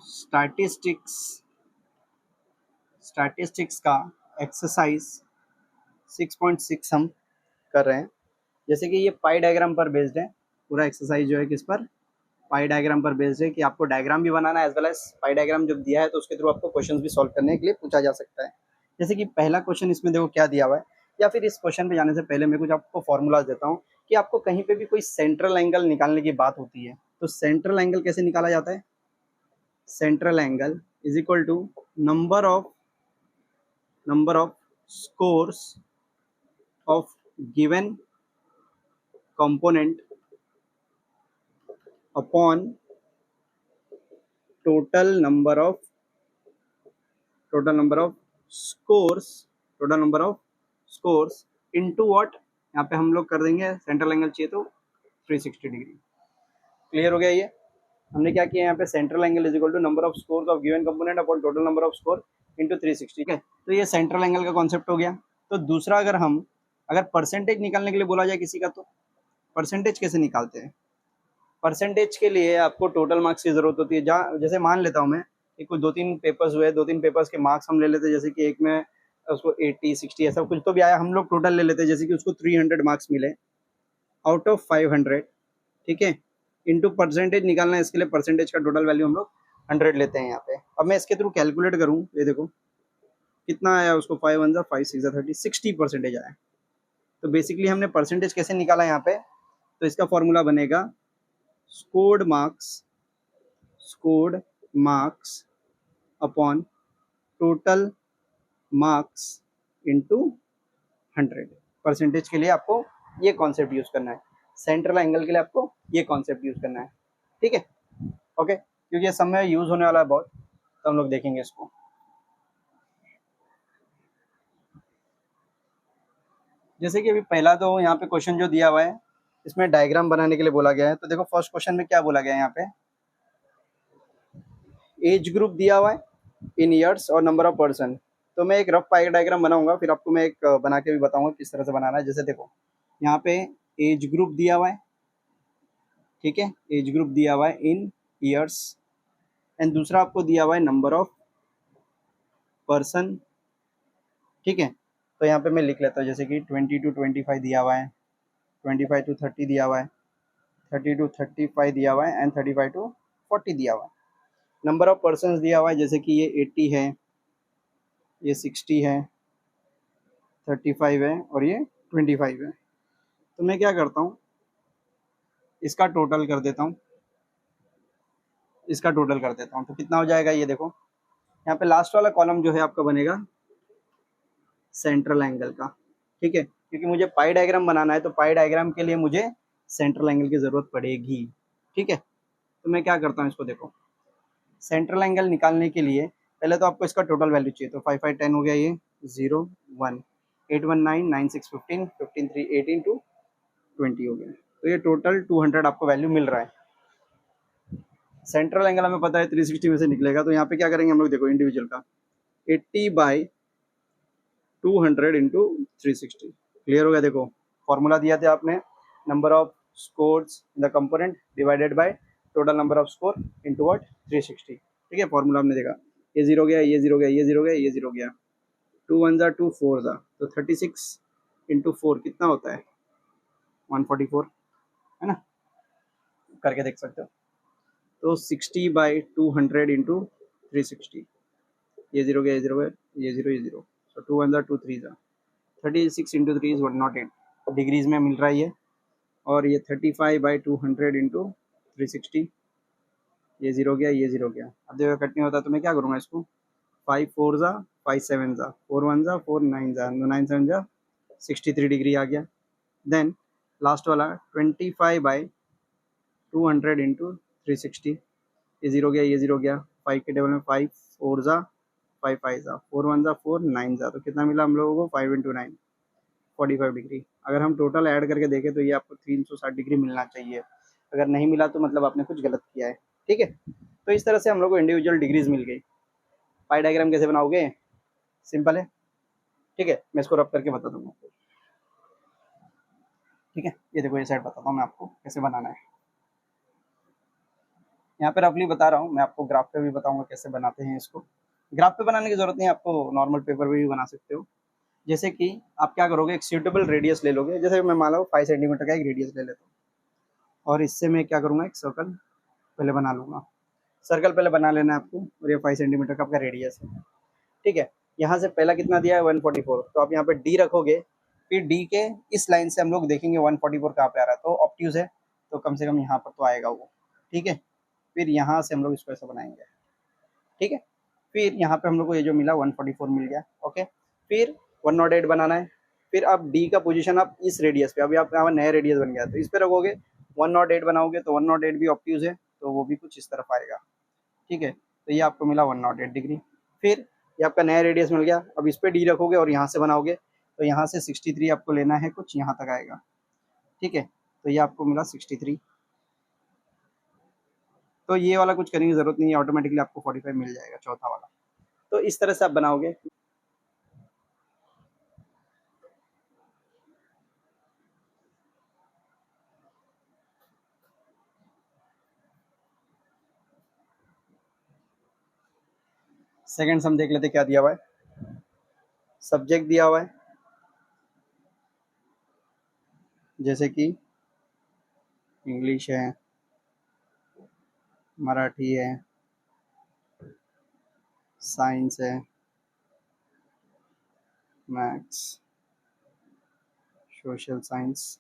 Statistics का exercise 6.6 हम कर रहे हैं। जैसे कि ये पाई डायग्राम पर बेस्ड है, पूरा एक्सरसाइज जो है किस पर, पाई डायग्राम पर बेस्ड है कि आपको डायग्राम भी बनाना है as well as pie diagram जब दिया है तो उसके थ्रू आपको क्वेश्चंस भी सॉल्व करने के लिए पूछा जा सकता है। जैसे कि पहला क्वेश्चन इसमें देखो क्या दिया हुआ है, या फिर इस क्वेश्चन पे जाने से पहले मैं कुछ आपको फॉर्मूलाज देता हूँ कि आपको कहीं पे भी कोई सेंट्रल एंगल निकालने की बात होती है तो सेंट्रल एंगल कैसे निकाला जाता है। Central angle is equal to number of scores of given component upon total number of scores into what, यहाँ पे हम लोग कर देंगे सेंट्रल एंगल चाहिए तो 360 डिग्री। क्लियर हो गया ये। हमने क्या किया यहाँ पे, central angle is equal to number of scores of given component upon total number of score into 360। ठीक है, तो ये सेंट्रल एंगल का कॉन्सेप्ट हो गया। तो दूसरा, अगर परसेंटेज निकालने के लिए बोला जाए किसी का, तो परसेंटेज कैसे निकालते हैं। परसेंटेज के लिए आपको टोटल मार्क्स की जरूरत होती है। जहाँ जैसे मान लेता हूँ मैं कि कुछ 2-3 पेपर्स हुए, 2-3 पेपर्स के मार्क्स हम ले लेते हैं। जैसे कि एक में उसको 80 60 ऐसा कुछ तो भी आया, हम लोग टोटल ले लेते हैं। जैसे कि उसको 300 मार्क्स मिले आउट ऑफ 500, ठीक है, इंटू परसेंटेज निकालना है, इसके लिए परसेंटेज का टोटल वैल्यू हम लोग 100 लेते हैं यहाँ पे। अब मैं इसके थ्रू कैलकुलेट करूँ, ये देखो कितना आया, उसको 5 1 5 6 30 60% आया। तो बेसिकली हमने परसेंटेज कैसे निकाला यहाँ पे, तो इसका फॉर्मूला बनेगा scored marks upon total marks into 100। Percentage के लिए आपको ये कॉन्सेप्ट यूज करना है, सेंट्रल एंगल के लिए आपको ये कॉन्सेप्ट यूज करना है। ठीक है, ओके, क्योंकि ये समय यूज होने वाला है बहुत, तो हम लोग देखेंगे इसको। जैसे कि अभी पहला तो यहाँ पे क्वेश्चन जो दिया हुआ है, इसमें डायग्राम बनाने के लिए बोला गया है। तो देखो फर्स्ट क्वेश्चन में क्या बोला गया है, यहाँ पे एज ग्रुप दिया हुआ है इन ईयर्स और नंबर ऑफ पर्सन। तो मैं एक रफ पाई डायग्राम बनाऊंगा, फिर आपको मैं एक बना के भी बताऊंगा किस तरह से बनाना है। जैसे देखो यहाँ पे एज ग्रुप दिया हुआ है, ठीक है, एज ग्रुप दिया हुआ है इन ईयर्स, एंड दूसरा आपको दिया हुआ है नंबर ऑफ पर्सन। ठीक है, तो यहाँ पे मैं लिख लेता हूँ, जैसे कि 20 to 25 दिया हुआ है, 25 to 30 दिया हुआ है, 30 to 35 दिया हुआ है, एंड 35 to 40 दिया हुआ है। नंबर ऑफ पर्सन दिया हुआ है, जैसे कि ये 80 है, ये 60 है, 35 है और ये 25 है। तो मैं क्या करता हूँ, इसका टोटल कर देता हूँ, तो कितना हो जाएगा ये देखो। यहाँ पे लास्ट वाला कॉलम जो है आपका बनेगा सेंट्रल एंगल का। ठीक है, क्योंकि मुझे पाई डायग्राम बनाना है, तो पाई डायग्राम के लिए मुझे सेंट्रल एंगल की जरूरत पड़ेगी। ठीक है, तो मैं क्या करता हूँ, इसको देखो, सेंट्रल एंगल निकालने के लिए पहले तो आपको इसका टोटल वैल्यू चाहिए। तो 5 5 10 हो गया, ये 0 1 8 1 9 9 6 15 15 3 18 2 20 हो गया। तो ये टोटल 200 आपको वैल्यू मिल रहा है। सेंट्रल एंगल हमें पता है 360 में से निकलेगा। तो यहाँ पे क्या करेंगे हम लोग, देखो इंडिविजुअल का 80/200 इंटू 360। क्लियर हो गया। देखो फॉर्मूला दिया था आपने, number of scores in the component divided by total number of score into what 360। ठीक है, फॉर्मूला हमने देखा, ये 0 गया, ये 0 गया, ये 0 गया, ये 0 गया, 2 1 जा 2 4 जा, तो 36 इंटू 4 कितना होता है 144, है ना, करके देख सकते हो। तो 60/200 इंटू 360, ये 0 गया, ये 0 गया, ये 0 ये 0, तो 2 1 जा 2 3 जा, 36 इंटू 3 इज 108 डिग्रीज में मिल रहा है ये। और ये 35/200 इंटू 360, ये 0 गया, ये 0 गया। अब देखो कट नहीं होता, तो मैं क्या करूँगा, इसको 5 4 जा 5 7 जा 4 1 जा 4 9 जा 9 7 जा 63 डिग्री आ गया। देन लास्ट वाला 25/200 इंटू 360, ये 0 गया, ये 0 गया, 5 के टेबल में 5 4 जा 5 5 जा 4 1 जा 4 9 जा, तो कितना मिला हम लोगों को 5 इंटू 9 45 डिग्री। अगर हम टोटल ऐड करके देखें तो ये आपको 360 डिग्री मिलना चाहिए। अगर नहीं मिला तो मतलब आपने कुछ गलत किया है। ठीक है, तो इस तरह से हम लोग को इंडिविजुअल डिग्रीज मिल गई। पाई डायग्राम कैसे बनाओगे, सिंपल है। ठीक है, मैं इसको रब करके बता दूंगा। ठीक है, ये देखो ये साइड बताता हूँ मैं आपको कैसे बनाना है। यहाँ पे रफली बता रहा हूँ, मैं आपको ग्राफ पे भी बताऊंगा कैसे बनाते हैं इसको। ग्राफ पे बनाने की जरूरत नहीं, आपको नॉर्मल पेपर पे भी बना सकते हो। जैसे कि आप क्या करोगे, एक सूटेबल रेडियस ले लोगे, जैसे मैं मान लो 5 सेंटीमीटर का एक रेडियस ले लेता हूँ, और इससे मैं क्या करूँगा, एक सर्कल पहले बना लूँगा। सर्कल पहले बना लेना है आपको, और ये 5 सेंटीमीटर का आपका रेडियस है, ठीक है। यहाँ से पहला कितना दिया है 144, तो आप यहाँ पे डी रखोगे, फिर डी के इस लाइन से हम लोग देखेंगे 144 कहाँ पे आ रहा है, तो ऑब्ट्यूज है, तो कम से कम यहाँ पर तो आएगा वो, ठीक है। फिर यहाँ से हम लोग इसको ऐसा बनाएंगे, ठीक है। फिर यहाँ पे हम लोग को ये जो मिला 144 मिल गया, ओके। फिर 108 बनाना है, फिर अब डी का पोजीशन आप इस रेडियस पे, अभी आप यहाँ नया रेडियस बन गया तो इस पे रखोगे, 108 बनाओगे तो 108 भी ऑब्ट्यूज है, तो वो भी कुछ इस तरफ आएगा, ठीक है। तो ये आपको मिला 108 डिग्री। फिर ये आपका नया रेडियस मिल गया, अब इस पे डी रखोगे और यहाँ से बनाओगे, तो यहाँ से 63 आपको लेना है, कुछ यहाँ तक आएगा, ठीक है। तो ये आपको मिला 63। तो ये वाला कुछ करने की जरूरत नहीं है, ऑटोमेटिकली आपको 45 मिल जाएगा चौथा वाला। तो इस तरह से आप बनाओगे। सेकंड सम देख लेते क्या दिया हुआ है। सब्जेक्ट दिया हुआ है, जैसे कि इंग्लिश है, मराठी है, साइंस है, मैथ्स, सोशल साइंस,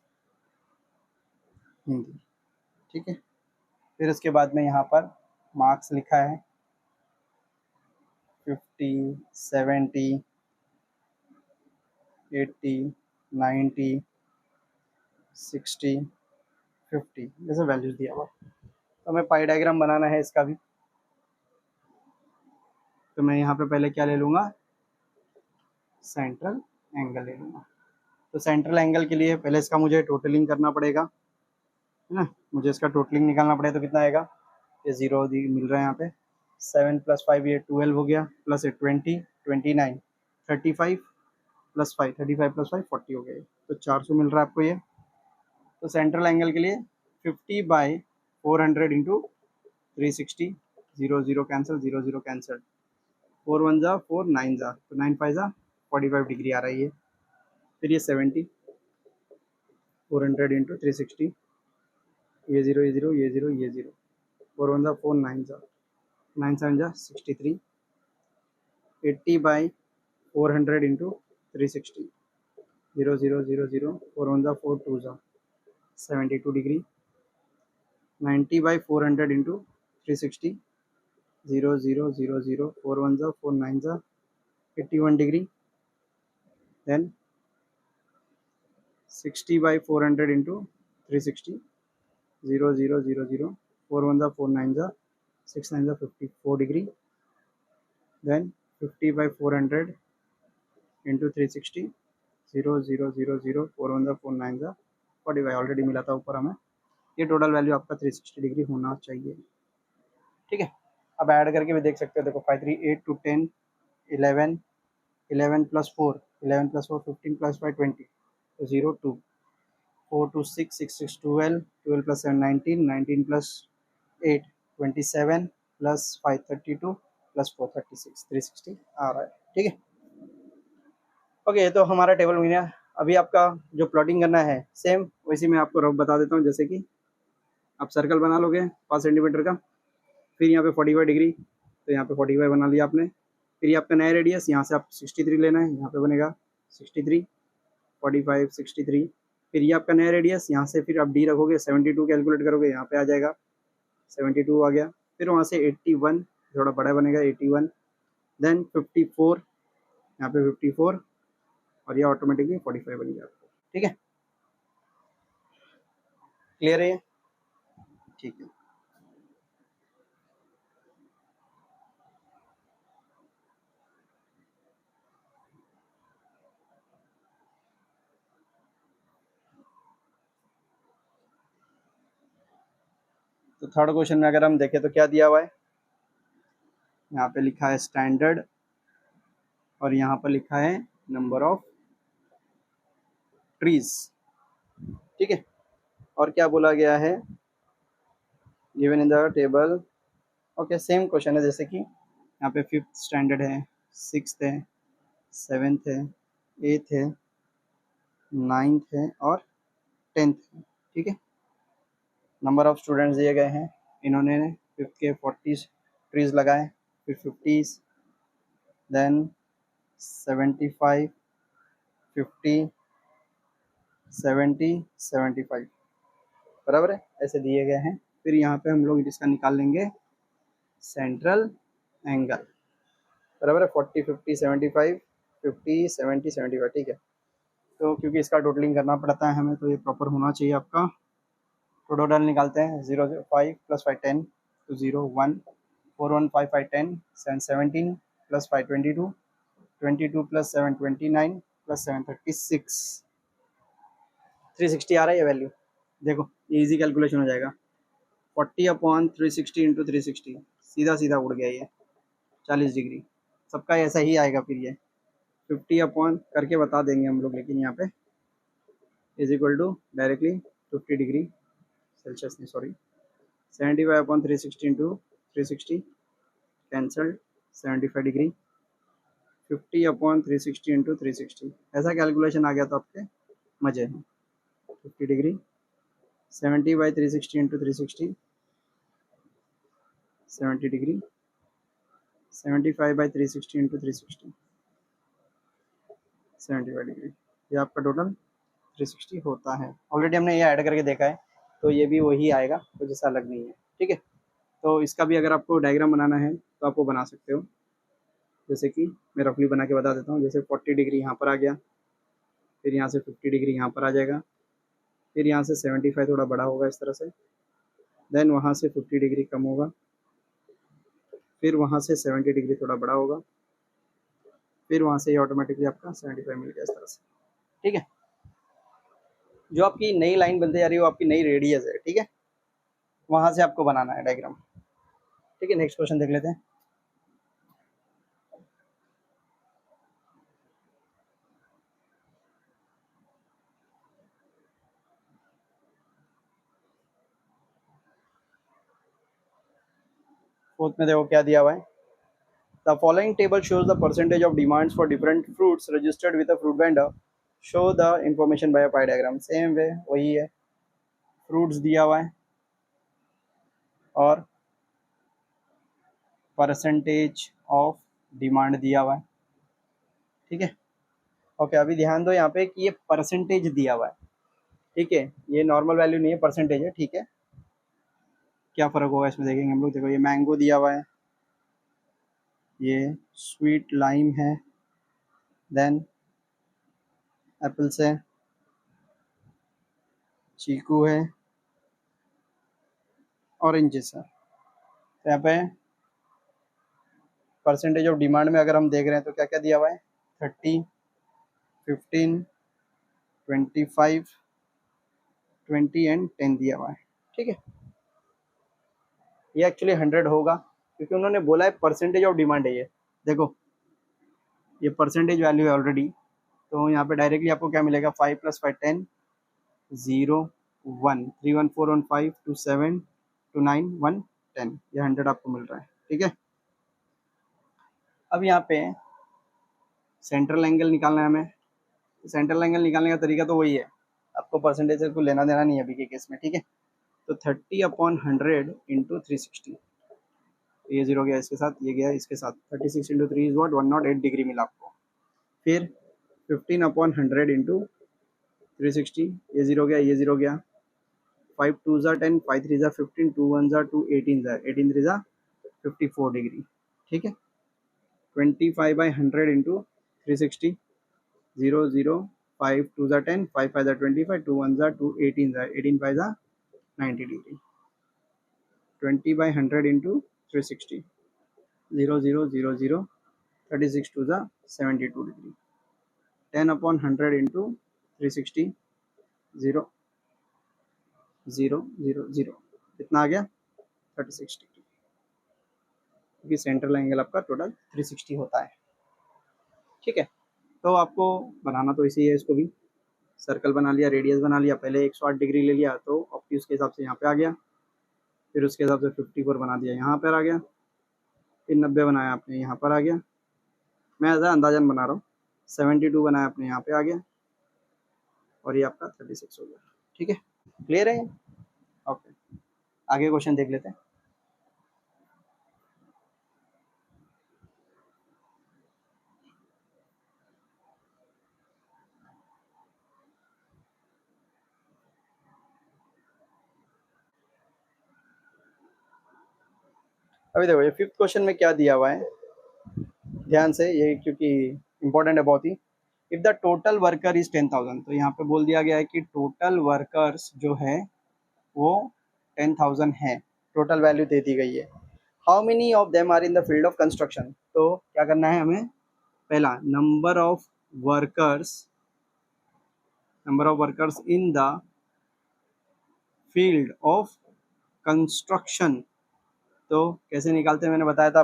हिंदी, ठीक है। फिर उसके बाद में यहाँ पर मार्क्स लिखा है 50, 70, 80, 90, 60, 50 जैसे वैल्यूज दिया हुआ। तो हमें पाई डायग्राम बनाना है इसका भी, तो मैं यहाँ पे पहले क्या ले लूँगा, सेंट्रल एंगल ले लूँगा। तो सेंट्रल एंगल के लिए पहले इसका मुझे टोटलिंग करना पड़ेगा, है ना। मुझे इसका टोटलिंग निकालना पड़ेगा, तो कितना आएगा, ये 0 मिल रहा है यहाँ पे, 7 + 5 ये 12 हो गया, प्लस 20, 29, 35 + 5, 35 + 5 40 हो गया, तो 400 मिल रहा है आपको ये। तो सेंट्रल एंगल के लिए 50/400 इंटू 360, 0 0 कैंसिल, 0 0 कैंसिल, 4 1 जा 4 9 जा, तो 9 5 जा 45 डिग्री आ रही है। फिर ये 70, 400 इंटू 360, ये 0 ये 0 ये 0 ये 0, 4 1 जा 4 9 जा, 9 7 जा 63, 80/400 इंटू 360, 0 0 0 0, 4 1 जा 4 2 जा 72 डिग्री, 90/400 इंटू 360, 0 0 0 0, 4 1 जा 4 9 जा 81 डिग्री, देन 60/400 इंटू 360, 0 0 0 0, 4 1 जा 4 9 जा 6 9 जा 54 डिग्री, देन 50/400 इंटू 360, 0 0 0 0, 4 1 जा 4 9 जा 45 ऑलरेडी मिला था ऊपर हमें। ये टोटल वैल्यू आपका 360 डिग्री होना चाहिए, ठीक है। अब ऐड करके भी देख सकते हो, देखो 5 3 8 2 10 11 11 + 4 11 + 4 15 + 5 20, तो 0 2, 4 2 6 6 6 12 12 + 7 19 19 + 8 27 + 5 32 + 4 36 360 आ रहा है, ठीक है। ओके, तो हमारा टेबल बन गया। अभी आपका जो प्लॉटिंग करना है सेम वैसे मैं आपको रफ बता देता हूँ। जैसे कि आप सर्कल बना लोगे 5 सेंटीमीटर का, फिर यहाँ पे 45 डिग्री, तो यहाँ पे 45 बना लिया आपने। फिर ये आपका नया रेडियस, यहाँ से आप 63 लेना है, यहाँ पे बनेगा 63, 45 63। फिर ये आपका नया रेडियस, यहाँ से फिर आप डी रखोगे, 72 कैलकुलेट करोगे, यहाँ पे आ जाएगा 72 आ गया। फिर वहाँ से 81 थोड़ा बड़ा बनेगा 81, देन 54, यहाँ पे 54, और ये ऑटोमेटिकली 45 बन गया आपको, ठीक है। क्लियर है ये, ठीक है। तो थर्ड क्वेश्चन में अगर हम देखें तो क्या दिया हुआ है, यहाँ पे लिखा है स्टैंडर्ड, और यहाँ पर लिखा है नंबर ऑफ ट्रीज, ठीक है। और क्या बोला गया है, given in the table. Okay, same question है, जैसे कि यहाँ पे 5th स्टैंडर्ड है, 6th है, 7th है, 8th है, 9th है और 10th है। ठीक है, नंबर ऑफ स्टूडेंट्स दिए गए हैं, इन्होंने 5th के 40 ट्रीज लगाए, फिर 50, देन 75, 50, 70, 75, बराबर है, ऐसे दिए गए हैं। फिर यहाँ पे हम लोग इसका निकाल लेंगे सेंट्रल एंगल, बराबर है, 40, 50, 75, 50, 70, 75। ठीक है, तो क्योंकि इसका टोटलिंग करना पड़ता है हमें, तो ये प्रॉपर होना चाहिए आपका। तो टोटल निकालते हैं, 0, 0, 5 + 5 10, तो 0, 1, 4, 1, 5, 5, 10, 17 + 5 22, 22 + 7 29 + 7 36, 360 आ रहा है ये वैल्यू। देखो ये इजी कैलकुलेशन हो जाएगा, 40/360 × 360, सीधा सीधा उड़ गया ये 40 डिग्री, सबका ऐसा ही आएगा। फिर ये 50 अपॉन करके बता देंगे हम लोग, लेकिन यहाँ पे = डायरेक्टली 50 डिग्री सेल्सियस नहीं, सॉरी, 75/360 × 360 कैंसल्ड, 75 डिग्री, 50/360 × 360, ऐसा कैलकुलेशन आ गया तो आपके मजे हैं। 50 डिग्री, 70/360 × 360, 70 डिग्री, 75/360 × 360, 75 डिग्री, ये आपका टोटल 360 होता है। ऑलरेडी हमने ये ऐड करके देखा है, तो ये भी वही आएगा, कुछ ऐसा अलग नहीं है। ठीक है, तो इसका भी अगर आपको डायग्राम बनाना है तो आप वो बना सकते हो, जैसे कि मैं रफली बना के बता देता हूँ। जैसे 40 डिग्री यहाँ पर आ गया, फिर यहाँ से 50 डिग्री यहाँ पर आ जाएगा, फिर यहाँ से 75 थोड़ा बड़ा होगा इस तरह से, देन वहाँ से 50 डिग्री कम होगा, फिर वहाँ से 70 डिग्री थोड़ा बड़ा होगा, फिर वहाँ से ये ऑटोमेटिकली आपका 75 मिल गया इस तरह से। ठीक है, जो आपकी नई लाइन बनती जा रही है वो आपकी नई रेडियस है। ठीक है, वहाँ से आपको बनाना है डायग्राम। ठीक है, नेक्स्ट क्वेश्चन देख लेते हैं। फोर्थ में देखो क्या दिया हुआ है, the following table shows the percentage of demands for different fruits registered with a fruit vendor, show the information bye a pi diagram. Same way वही है, फ्रूट्स दिया हुआ है और परसेंटेज ऑफ डिमांड दिया हुआ है। ठीक है, ओके, अभी ध्यान दो यहाँ पे कि ये परसेंटेज दिया हुआ है। ठीक है, ये नॉर्मल वैल्यू नहीं है, परसेंटेज है। ठीक है, क्या फ़र्क होगा इसमें देखेंगे हम लोग। देखो ये मैंगो दिया हुआ है, ये स्वीट लाइम है, देन एप्पल्स है, चीकू है, ऑरेंजेस है। तो यहाँ पे परसेंटेज ऑफ डिमांड में अगर हम देख रहे हैं तो क्या क्या दिया हुआ है, 30, 15, 25, 20 एंड 10 दिया हुआ है। ठीक है, ये एक्चुअली 100 होगा क्योंकि उन्होंने बोला है परसेंटेज ऑफ डिमांड है। ये देखो ये परसेंटेज वैल्यू है ऑलरेडी, तो यहाँ पे डायरेक्टली आपको क्या मिलेगा, 5 + 5 10, 0 1 3 1 4 1 5 2 7 2 9 1 10, ये 100 आपको मिल रहा है। ठीक है, अब यहाँ पे सेंट्रल एंगल निकालना है हमें। सेंट्रल एंगल निकालने का तरीका तो वही है, आपको परसेंटेज को लेना देना नहीं है अभी के केस में। ठीक है, तो 30/100 × 360, ये 0 गया इसके साथ, ये गया इसके साथ, 36 × 3 इज व्हाट, 108 डिग्री मिला आपको। फिर 15/100 × 360, ये 0 गया, ये 0 गया, 5 2s are 10, 5 3s are 15, 2 1s are 2, 18s are 18, 3s are 54 degree. ठीक है, 25/100 × 360, 0 0, 5 2s are 10, 5 5s are 25, 2 1s are 2, 18s are 18, 5s are 90 degree. 20/100 × 360, 0 0 0 0, 36 2s are 72 degree. 10/100 × 360, 0 0 0 0, कितना आ गया, 36 डिग्री, क्योंकि सेंट्रल एंगल आपका टोटल 360 होता है। ठीक है, तो आपको बनाना तो इसी है, इसको भी सर्कल बना लिया, रेडियस बना लिया, पहले 108 डिग्री ले लिया तो ऑब्ट्यूज के हिसाब से यहाँ पे आ गया, फिर उसके हिसाब से 54 बना दिया, यहाँ पर आ गया, फिर 90 बनाया आपने, यहाँ पर आ गया, मैं ऐसा अंदाजन बना रहा हूँ, 72 बनाया आपने, यहाँ पे आ गया, और ये आपका 36 हो गया। ठीक है, क्लियर है? ओके, आगे क्वेश्चन देख लेते हैं। अभी देखो ये फिफ्थ क्वेश्चन में क्या दिया हुआ है, ध्यान से, ये क्योंकि इंपॉर्टेंट है बहुत ही। If the total worker is 10,000, तो यहाँ पे बोल दिया गया है कि टोटल वर्कर्स जो है वो 10,000 है, टोटल वैल्यू दे दी गई है। How many of them are in the field of construction, तो क्या करना है हमें, पहला number of workers in the field of construction, तो कैसे निकालते हैं मैंने बताया था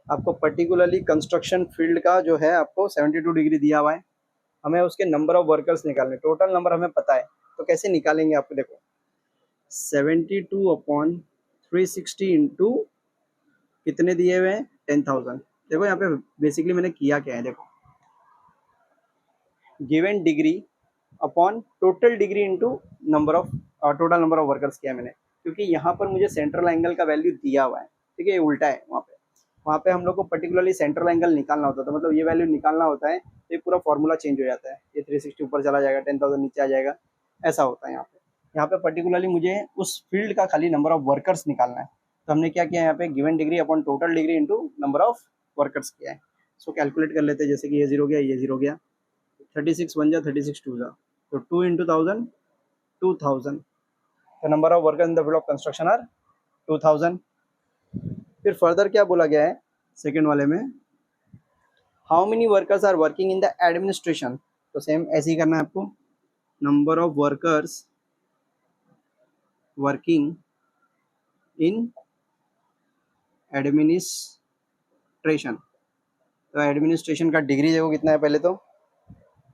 आपको पर्टिकुलरली कंस्ट्रक्शन फील्ड का जो है आपको 72 डिग्री दिया हुआ है, हमें उसके नंबर ऑफ वर्कर्स निकालने, टोटल नंबर हमें पता है, तो कैसे निकालेंगे आपको, देखो 72 अपॉन 360 इंटू कितने दिए हुए हैं, 10,000। देखो यहाँ पे बेसिकली मैंने किया क्या है, देखो given degree upon total degree into number of total number of workers किया मैंने, क्योंकि यहाँ पर मुझे सेंट्रल एंगल का वैल्यू दिया हुआ है, ठीक है, ये उल्टा है, वहाँ पे हम लोग को पर्टिकुलरली सेंट्रल एंगल निकालना होता था, मतलब ये वैल्यू निकालना होता है, तो ये पूरा फॉर्मूला चेंज हो जाता है, ये 360 ऊपर चला जाएगा, 10,000 नीचे आ जाएगा, ऐसा होता है यहाँ पे पर्टिकुलरली मुझे उस फील्ड का खाली नंबर ऑफ वर्कर्स निकालना है, तो हमने क्या किया यहाँ पे, given degree upon total degree into number of workers किया है। सो कैलकुलेट कर लेते हैं, जैसे कि ये जीरो गया, ये जीरो गया, 36 1 जा, 36 2 जा, तो 2 इंटू 1000 2000, तो number of workers in the field of construction are 2000। फिर फर्दर क्या बोला गया है सेकेंड वाले में, how many workers are working in the administration, तो सेम ऐसे ही करना है आपको, number of workers working in administration, तो एडमिनिस्ट्रेशन का डिग्री देखो कितना है, पहले तो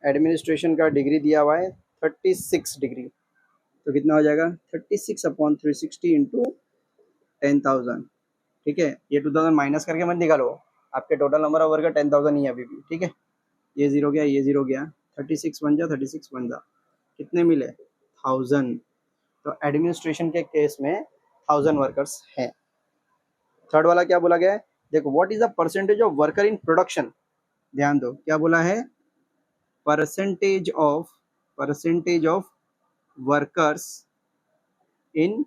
एडमिनिस्ट्रेशन का डिग्री दिया हुआ है 36 डिग्री, तो कितना हो जाएगा 36 अपॉन 360 इंटू 10,000। ठीक है, ये 2000 माइनस करके मत निकालो, आपके टोटल नंबर ऑफ वर्कर 10,000 ही है अभी भी। ठीक है, ये जीरो गया, ये जीरो गया, 36 1 जा, 36 1 जा, कितने मिले 1000, तो एडमिनिस्ट्रेशन के केस में 1000 वर्कर्स हैं। थर्ड वाला क्या बोला गया है, देखो what is the percentage of worker in production, ध्यान दो क्या बोला है, percentage of workers in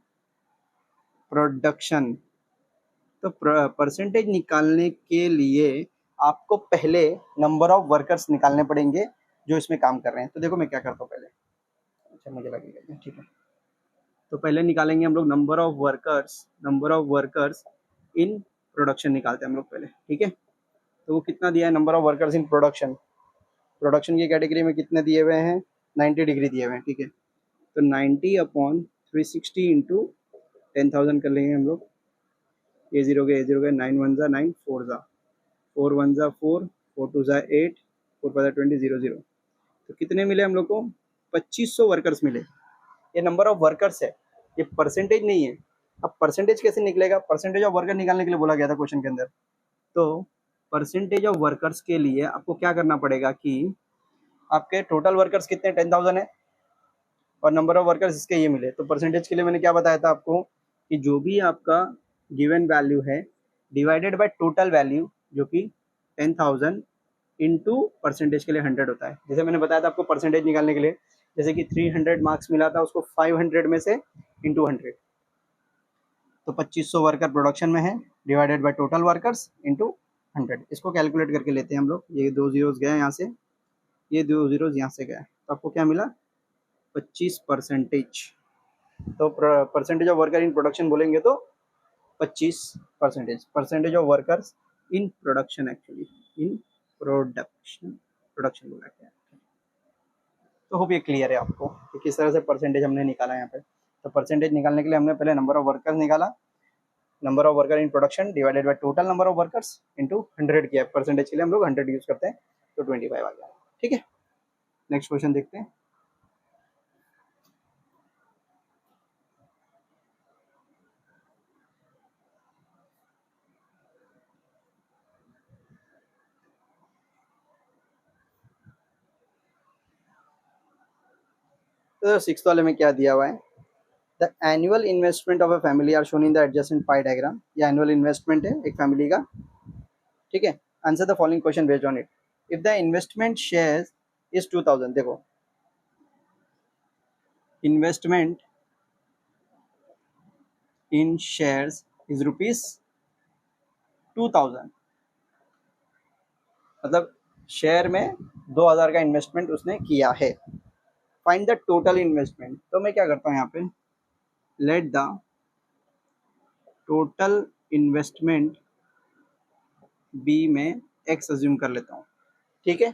production, तो परसेंटेज निकालने के लिए आपको पहले नंबर ऑफ वर्कर्स निकालने पड़ेंगे जो इसमें काम कर रहे हैं। तो देखो मैं क्या करता हूँ पहले, अच्छा मुझे लगेगा, ठीक है, तो पहले निकालेंगे हम लोग number of workers in production निकालते हैं हम लोग पहले। ठीक है, तो वो कितना दिया है, number of workers in production की कैटेगरी में कितने दिए हुए हैं, 90 डिग्री दिए हुए हैं। ठीक है, तो 90 अपॉन 360 इंटू 10,000 कर लेंगे हम लोग, ये जीरो गया, ये जीरो गया, 9 1 जा 9, 4 जा 4 1 जा 4, 4 2 जा 8, 4 5 20, 0 0, तो कितने मिले हम लोग को, 2500 वर्कर्स मिले। ये नंबर ऑफ वर्कर्स है, ये परसेंटेज नहीं है। अब परसेंटेज कैसे निकलेगा, परसेंटेज ऑफ वर्कर निकालने के लिए बोला गया था क्वेश्चन के अंदर, तो परसेंटेज ऑफ वर्कर्स के लिए आपको क्या करना पड़ेगा कि आपके टोटल वर्कर्स कितने 10,000 है और नंबर ऑफ वर्कर्स इसके ये मिले, तो परसेंटेज के लिए मैंने क्या बताया था आपको कि जो भी आपका गिवन वैल्यू है डिवाइडेड बाय टोटल वैल्यू जो कि 10,000 इंटू परसेंटेज के लिए 100 होता है। जैसे मैंने बताया था आपको परसेंटेज निकालने के लिए, जैसे कि 300 मार्क्स मिला था उसको 500 में से इंटू 100, तो 2500 वर्कर प्रोडक्शन में है divided by total workers into 100, इसको कैलकुलेट करके लेते हैं हम लोग। ये दो जीरोस गए यहाँ से, ये दो जीरोस यहाँ से गए, तो आपको क्या मिला 25%। तो percentage of worker in production बोलेंगे तो 25%, of workers in production, actually in production बोला गया। तो होप ये क्लियर है आपको कि किस तरह से परसेंटेज हमने निकाला यहाँ पे। तो परसेंटेज निकालने के लिए हमने पहले नंबर ऑफ वर्कर्स निकाला, number of worker in production divided by total number of workers into 100 किया, परसेंटेज के लिए हम लोग 100 यूज करते हैं, तो 25 आ गया। ठीक है, नेक्स्ट क्वेश्चन देखते हैं। तो सिक्स वाले में क्या दिया हुआ है, the annual investment of a family are shown in the adjacent pie diagram. ये एनुअल इन्वेस्टमेंट है एक फैमिली का, ठीक है। Answer the following question based on it. If the investment share is 2000, देखो इन्वेस्टमेंट इन शेयर्स इज ₹2000, मतलब share में 2000 का इन्वेस्टमेंट उसने किया है। Find the total investment. तो मैं क्या करता हूँ यहाँ पे, let the total investment be में एक्स अज्यूम कर लेता हूँ, ठीक है।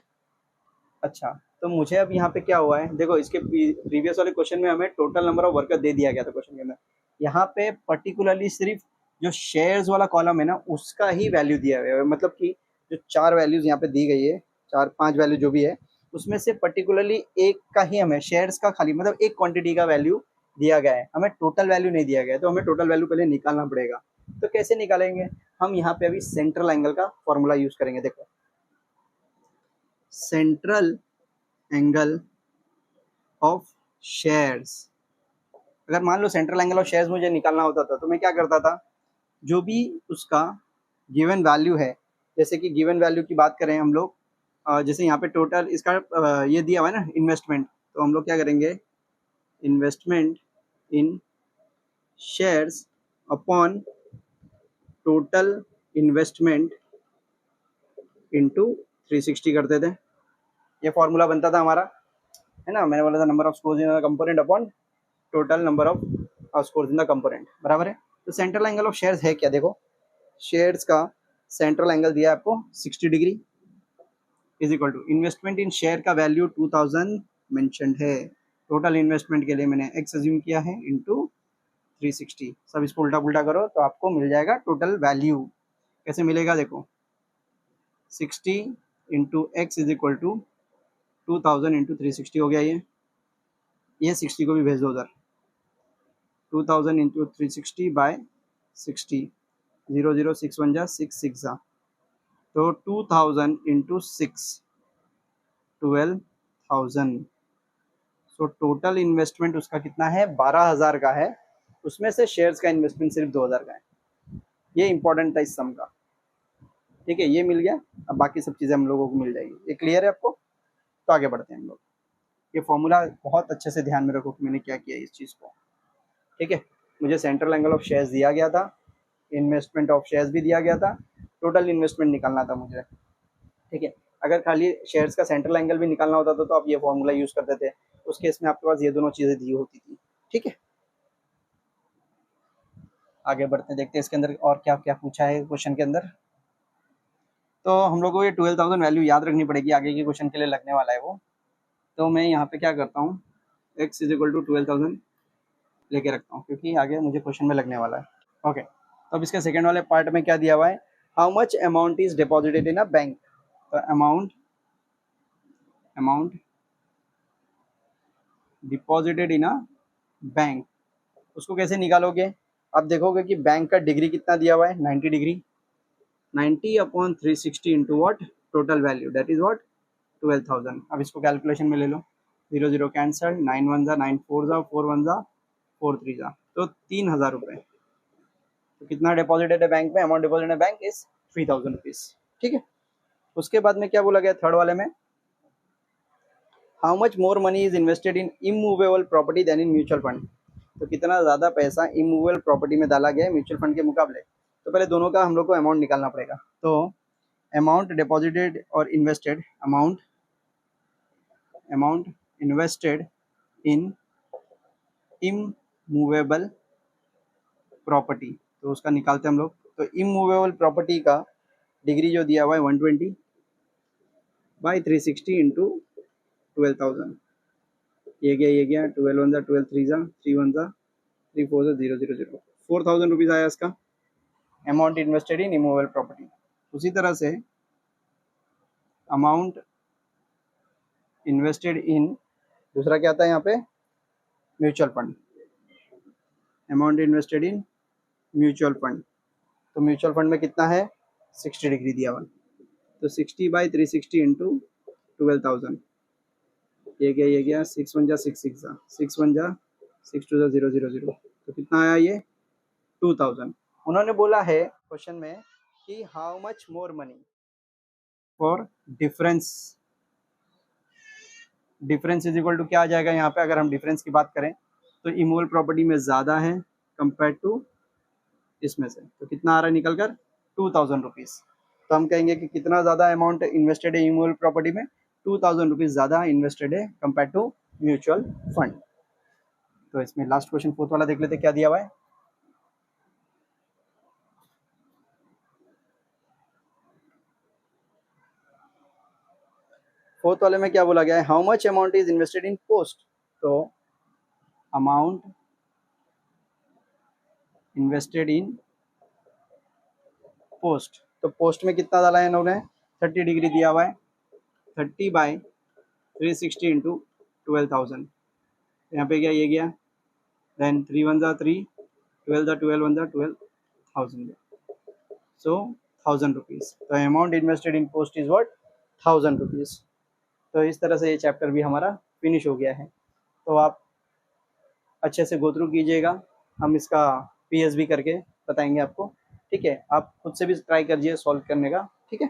अच्छा, तो मुझे अब यहाँ पे क्या हुआ है, देखो इसके प्रीवियस वाले क्वेश्चन में हमें टोटल नंबर ऑफ वर्कर दे दिया गया था क्वेश्चन के अंदर। यहाँ पे पर्टिकुलरली सिर्फ जो शेयर्स वाला कॉलम है ना उसका ही वैल्यू दिया गया है, मतलब कि जो 4 वैल्यूज यहाँ पे दी गई है, 4-5 वैल्यू जो भी है, उसमें से पर्टिकुलरली एक का ही हमें शेयर्स का खाली मतलब एक क्वांटिटी का वैल्यू दिया गया है, हमें टोटल वैल्यू नहीं दिया गया है। तो हमें टोटल वैल्यू पहले निकालना पड़ेगा। तो कैसे निकालेंगे, हम यहाँ पे अभी सेंट्रल एंगल का फॉर्मूला यूज करेंगे। देखो सेंट्रल एंगल ऑफ शेयर्स, अगर मान लो सेंट्रल एंगल ऑफ शेयर्स मुझे निकालना होता था तो मैं क्या करता था, जो भी उसका गिवन वैल्यू है, जैसे कि गिवन वैल्यू की बात करें हम लोग, जैसे यहाँ पे टोटल इसका ये दिया हुआ है ना इन्वेस्टमेंट, तो हम लोग क्या करेंगे, इन्वेस्टमेंट इन shares upon total investment into 360 करते थे। ये फॉर्मूला बनता था हमारा, है ना। मैंने बोला था number of scores in the component upon total number of scores in the component, बराबर है। तो सेंट्रल एंगल ऑफ शेयर्स है क्या, देखो शेयर्स का सेंट्रल एंगल दिया है आपको 60 degree, is equal to investment in share का वैल्यू 2000 मेंशन्ड है, टोटल इन्वेस्टमेंट के लिए मैंने एक्स अज्यूम किया है इंटू 360। सब इसको उल्टा पुल्टा करो तो आपको मिल जाएगा टोटल वैल्यू। कैसे मिलेगा, देखो 60 into x is equal to 2000 into 360 हो गया। ये 60 को भी भेज दो उधर, 2000 इंटू 360 बाय 60, 0 0 6 1 जा 6 6 जा, तो 2000 इंटू 6 12,000। सो टोटल इन्वेस्टमेंट उसका कितना है, 12,000 का है, उसमें से शेयर्स का इन्वेस्टमेंट सिर्फ 2,000 का है। ये इंपॉर्टेंट था इस सम का, ठीक है। ये मिल गया, अब बाकी सब चीज़ें हम लोगों को मिल जाएगी। ये क्लियर है आपको, तो आगे बढ़ते हैं हम लोग। ये फॉर्मूला बहुत अच्छे से ध्यान में रखो कि मैंने क्या किया इस चीज़ को, ठीक है। मुझे सेंट्रल एंगल ऑफ शेयर्स दिया गया था, इन्वेस्टमेंट ऑफ शेयर्स भी दिया गया था, टोटल इन्वेस्टमेंट निकालना था मुझे, ठीक है। अगर खाली शेयर्स का सेंट्रल एंगल भी निकालना होता था तो आप ये फॉर्मूला यूज करते थे, उस केस में आपके पास ये दोनों चीज़ें दी होती थी, ठीक है। आगे बढ़ते देखते हैं इसके अंदर और क्या क्या पूछा है क्वेश्चन के अंदर। तो हम लोग को ये 12,000 वैल्यू याद रखनी पड़ेगी, आगे के क्वेश्चन के लिए लगने वाला है वो। तो मैं यहाँ पे क्या करता हूँ, x इज इक्वल टू 12,000 लेके रखता हूँ, क्योंकि आगे मुझे क्वेश्चन में लगने वाला है। ओके, तो अब इसके सेकेंड वाले पार्ट में क्या दिया हुआ है, how much amount is deposited in a bank. तो amount deposited in a bank, उसको कैसे निकालोगे, आप देखोगे कि बैंक का डिग्री कितना दिया हुआ है, 90 degree, 90 upon 360 into what, total value that is what 12,000। अब इसको कैलकुलेशन में ले लो, 0 0 कैंसल, 9 1 जा 9 4 जा 4 1 जा 4 3 जा, तो 3,000 रुपये। तो कितना डिपॉजिटेड है बैंक में, amount deposited bank is 3,000 rupees, ठीक है। उसके बाद में क्या बोला गया थर्ड वाले में, how much more money is invested in immovable property than in mutual fund. तो कितना ज़्यादा पैसा इमूवेबल प्रॉपर्टी में डाला गया है म्यूचुअल फंड के मुकाबले। तो पहले दोनों का हम लोग को अमाउंट निकालना पड़ेगा। तो अमाउंट डिपॉजिटेड और invested, amount invested in immovable property, तो उसका निकालते हैं हम लोग। तो इमूवेबल प्रॉपर्टी का डिग्री जो दिया हुआ है 120 बाई 360 इंटू 12,000, ये गया 12 1 जा 12 3 जा 3 1 जा 3 4 जा 0 0 0, 4,000 रुपीज़ आया इसका amount invested in immovable property. उसी तरह से अमाउंट इन्वेस्टेड इन, दूसरा क्या आता है यहाँ पे, mutual fund, amount invested in mutual fund. तो म्यूचुअल फंड में कितना है, 60 डिग्री दिया हुआ, तो 60 बाई 360 इंटू 12,000, ये गया 6 1 जा 6 6 जा 6 1 जा 6 2 जा 0 0 0, तो कितना आया ये 2000। उन्होंने बोला है क्वेश्चन में कि how much more money for difference. Difference is equal to क्या आ जाएगा यहाँ पे, अगर हम डिफरेंस की बात करें तो इमूवेबल प्रॉपर्टी में ज़्यादा है कंपेयर टू इसमें से, तो कितना आ रहा है निकल कर 2000 रुपीज़। तो हम कहेंगे कि कितना ज़्यादा अमाउंट इन्वेस्टेड है इमूवेबल प्रॉपर्टी में, 2000 रुपीज़ ज़्यादा इन्वेस्टेड है कंपेयर टू म्यूचुअल फंड। तो इसमें लास्ट क्वेश्चन फोर्थ वाला देख लेते क्या दिया हुआ है। फोर्थ वाले में क्या बोला गया है, how much amount is invested in post. तो अमाउंट इन्वेस्टेड इन पोस्ट, तो पोस्ट में कितना डाला है इन्होंने 30 डिग्री दिया हुआ है, 30/360 इंटू 12,000। यहाँ पे क्या ये गया, देन 3 1 जा 3, 12 जा 12 1 जा 12,000, सो 1000 रुपीज़। तो amount invested in post is what 1000 rupees. तो इस तरह से ये चैप्टर भी हमारा फिनिश हो गया है। तो आप अच्छे से गो थ्रू कीजिएगा, हम इसका पीएस भी करके बताएंगे आपको, ठीक है। आप खुद से भी ट्राई करिए सॉल्व करने का, ठीक है।